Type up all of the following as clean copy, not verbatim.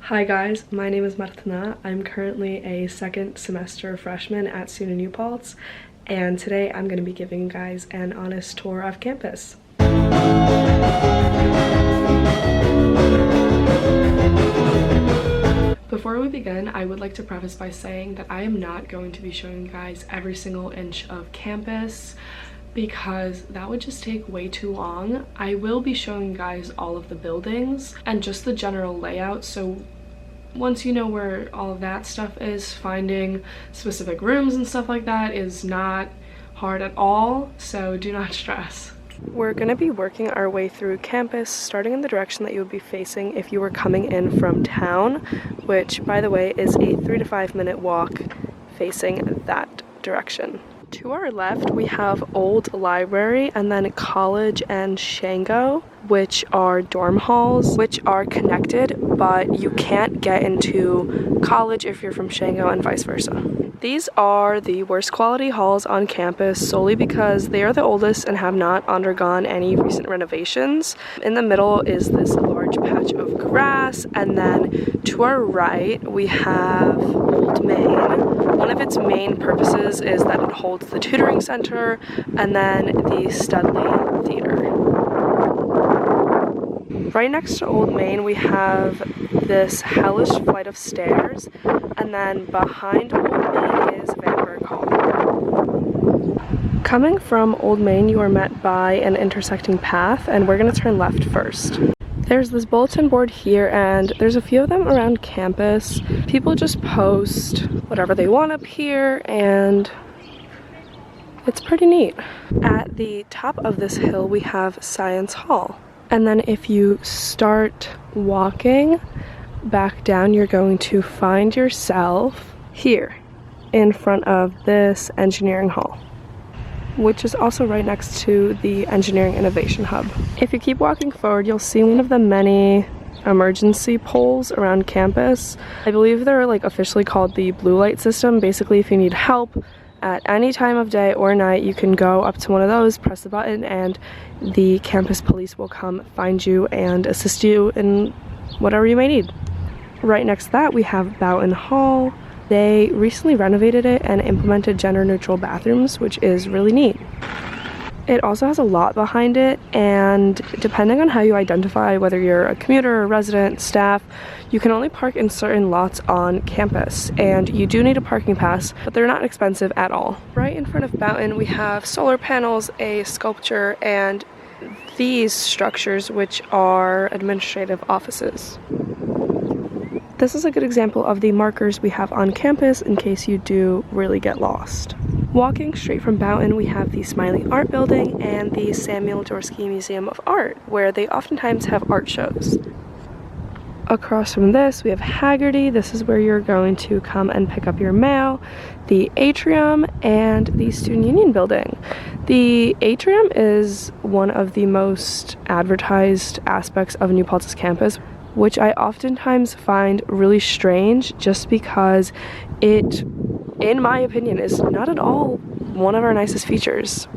Hi guys, my name is Martina. I'm currently a second semester freshman at SUNY New Paltz, and today I'm going to be giving you guys an honest tour of campus. Before we begin, I would like to preface by saying that I am not going to be showing you guys every single inch of campus because that would just take way too long. I will be showing you guys all of the buildings and just the general layout, so once you know where all of that stuff is, finding specific rooms and stuff like that is not hard at all, so do not stress. We're going to be working our way through campus, starting in the direction that you would be facing if you were coming in from town, which, by the way, is a 3 to 5 minute walk facing that direction. To our left, we have Old Library and then College and Shango, which are dorm halls, which are connected, but you can't get into college if you're from Shango and vice versa. These are the worst quality halls on campus solely because they are the oldest and have not undergone any recent renovations. In the middle is this large patch of grass, and then to our right we have Old Main. One of its main purposes is that it holds the tutoring center and then the Studley Theater. Right next to Old Main we have this hellish flight of stairs, and then behind Old Main is Vandenberg Hall. Coming from Old Main, you are met by an intersecting path, and we're going to turn left first. There's this bulletin board here, and there's a few of them around campus. People just post whatever they want up here, and it's pretty neat. At the top of this hill, we have Science Hall. And then if you start walking back down, you're going to find yourself here in front of this engineering hall, which is also right next to the Engineering Innovation Hub. If you keep walking forward, you'll see one of the many emergency poles around campus. I believe they're like officially called the blue light system. Basically, if you need help at any time of day or night, you can go up to one of those, press the button, and the campus police will come find you and assist you in whatever you may need. Right next to that, we have Boughton Hall. They recently renovated it and implemented gender-neutral bathrooms, which is really neat. It also has a lot behind it, and depending on how you identify, whether you're a commuter, a resident, staff, you can only park in certain lots on campus, and you do need a parking pass, but they're not expensive at all. Right in front of Boughton, we have solar panels, a sculpture, and these structures, which are administrative offices. This is a good example of the markers we have on campus in case you do really get lost. Walking straight from Boughton, we have the Smiley Art Building and the Samuel Dorsky Museum of Art, where they oftentimes have art shows. Across from this, we have Haggerty. This is where you're going to come and pick up your mail, the Atrium, and the Student Union Building. The Atrium is one of the most advertised aspects of New Paltz's campus, which I oftentimes find really strange just because it, in my opinion, is not at all one of our nicest features.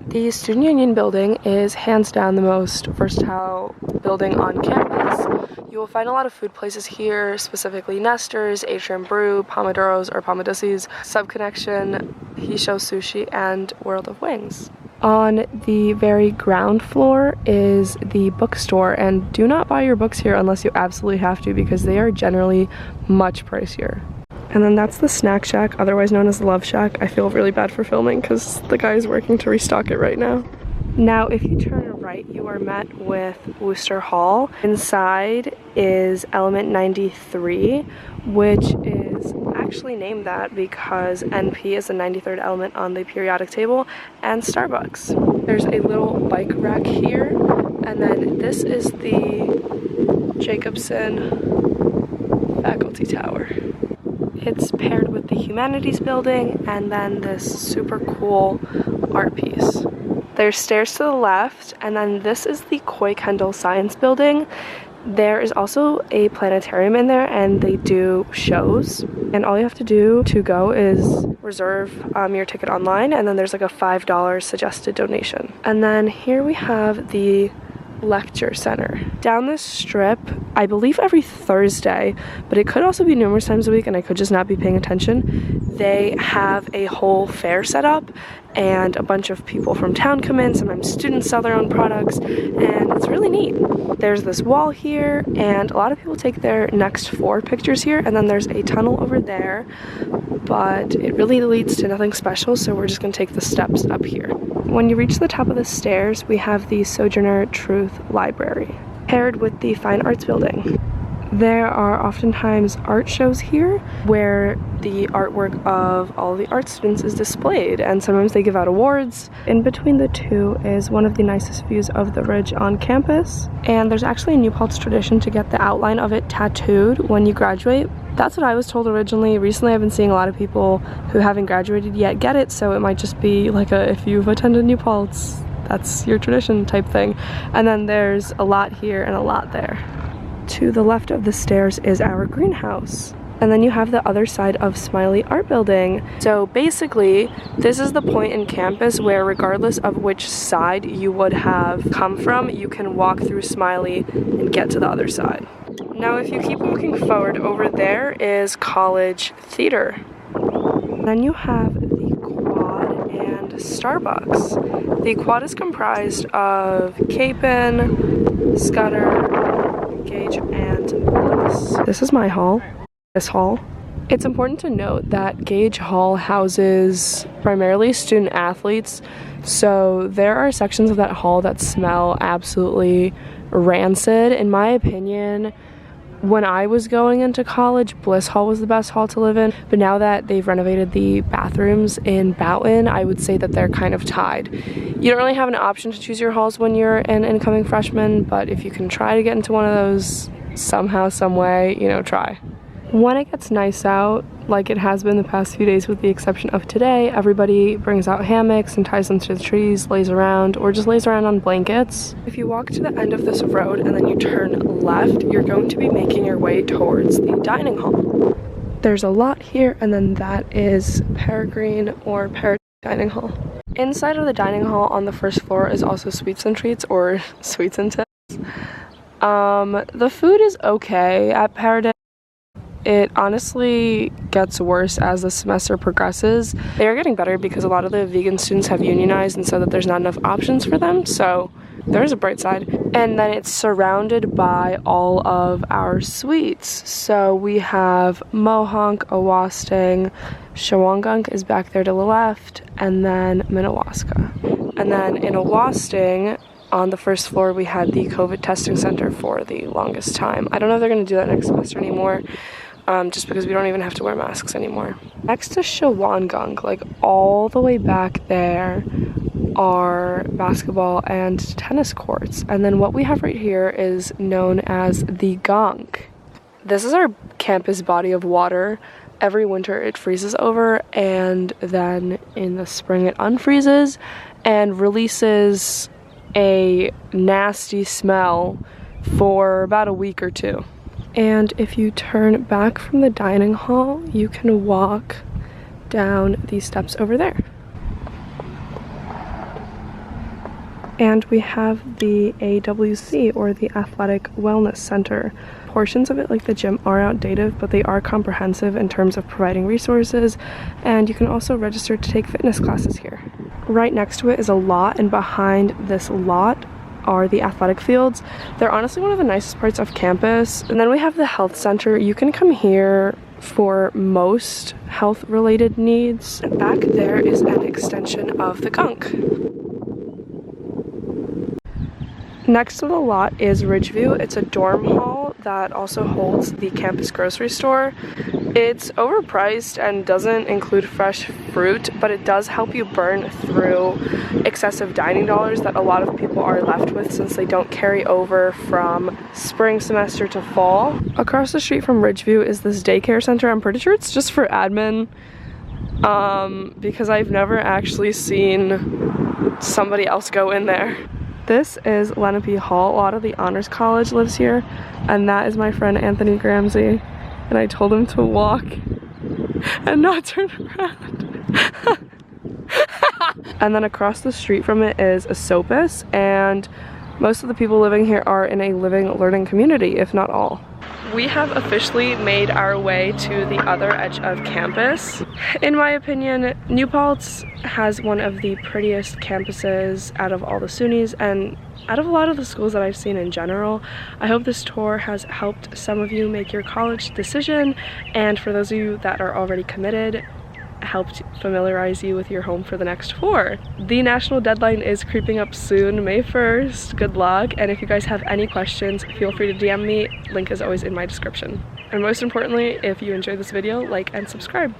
The Student Union Building is hands down the most versatile building on campus. You will find a lot of food places here, specifically Nestor's, Atrium Brew, Pomodoros or Pomodossis, Subconnection, Hisho Sushi, and World of Wings. On the very ground floor is the bookstore, and do not buy your books here unless you absolutely have to because they are generally much pricier. And then that's the Snack Shack, otherwise known as the Love Shack. I feel really bad for filming because the guy is working to restock it right now. Now, if you turn right, you are met with Wooster Hall. Inside is Element 93, which is actually named that because NP is the 93rd element on the periodic table, and Starbucks. There's a little bike rack here, and then this is the Jacobson Faculty Tower. It's paired with the Humanities Building and then this super cool art piece. There's stairs to the left, and then this is the Coy Kendall Science Building. There is also a planetarium in there, and they do shows, and all you have to do to go is reserve your ticket online, and then there's like a $5 suggested donation. And then here we have the Lecture Center. Down this strip, I believe every Thursday, but it could also be numerous times a week and I could just not be paying attention, they have a whole fair set up and a bunch of people from town come in. Sometimes students sell their own products and it's really neat. There's this wall here and a lot of people take their next 4 pictures here, and then there's a tunnel over there, but it really leads to nothing special, so we're just gonna take the steps up here. When you reach the top of the stairs, we have the Sojourner Truth Library, paired with the Fine Arts Building. There are oftentimes art shows here where the artwork of all the art students is displayed, and sometimes they give out awards. In between the two is one of the nicest views of the ridge on campus, and there's actually a New Paltz tradition to get the outline of it tattooed when you graduate. That's what I was told originally. Recently I've been seeing a lot of people who haven't graduated yet get it, so it might just be like a if you've attended New Paltz, that's your tradition type thing. And then there's a lot here and a lot there. To the left of the stairs is our greenhouse. And then you have the other side of Smiley Art Building. So basically, this is the point in campus where regardless of which side you would have come from, you can walk through Smiley and get to the other side. Now if you keep walking forward, over there is College Theater. Then you have the Quad and Starbucks. The Quad is comprised of Capon, Scudder, Gage, and Bliss. This is my hall. This hall. It's important to note that Gage Hall houses primarily student athletes, so there are sections of that hall that smell absolutely rancid. In my opinion, when I was going into college, Bliss Hall was the best hall to live in, but now that they've renovated the bathrooms in Boughton, I would say that they're kind of tied. You don't really have an option to choose your halls when you're an incoming freshman, but if you can try to get into one of those somehow, some way, you know, try. When it gets nice out, like it has been the past few days with the exception of today, everybody brings out hammocks and ties them to the trees, lays around, or just lays around on blankets. If you walk to the end of this road and then you turn left, you're going to be making your way towards the dining hall. There's a lot here, and then that is Peregrine or Pear Dining Hall. Inside of the dining hall on the first floor is also Sweets and Treats, or Sweets and Tips. The food is okay at Pear. It honestly gets worse as the semester progresses. They are getting better because a lot of the vegan students have unionized and so that there's not enough options for them, so there's a bright side. And then it's surrounded by all of our sweets. So we have Mohonk, Awasting, Shawangunk is back there to the left, and then Minnewaska. And then in Awasting, on the first floor, we had the COVID testing center for the longest time. I don't know if they're going to do that next semester anymore. Just because we don't even have to wear masks anymore. Next to Shawangunk, like all the way back there, are basketball and tennis courts. And then what we have right here is known as the Gunk. This is our campus body of water. Every winter it freezes over, and then in the spring it unfreezes and releases a nasty smell for about a week or two. And if you turn back from the dining hall, you can walk down these steps over there. And we have the AWC, or the Athletic Wellness Center. Portions of it, like the gym, are outdated, but they are comprehensive in terms of providing resources, and you can also register to take fitness classes here. Right next to it is a lot, and behind this lot are the athletic fields. They're honestly one of the nicest parts of campus. And then we have the health center. You can come here for most health related needs. And back there is an extension of the Gunk. Next to the lot is Ridgeview. It's a dorm hall that also holds the campus grocery store. It's overpriced and doesn't include fresh fruit, but it does help you burn through excessive dining dollars that a lot of people are left with since they don't carry over from spring semester to fall. Across the street from Ridgeview is this daycare center. I'm pretty sure it's just for admin, because I've never actually seen somebody else go in there. This is Lenape Hall. A lot of the Honors College lives here, and that is my friend Anthony Gramsey. And I told him to walk and not turn around. And then across the street from it is Esopus, and Most of the people living here are in a living, learning community, if not all. We have officially made our way to the other edge of campus. In my opinion, New Paltz has one of the prettiest campuses out of all the SUNYs and out of a lot of the schools that I've seen in general. I hope this tour has helped some of you make your college decision, and for those of you that are already committed, helped familiarize you with your home for the next 4. The national deadline is creeping up soon, May 1st. Good luck, and if you guys have any questions, feel free to DM me. Link is always in my description. And most importantly, if you enjoyed this video, like and subscribe.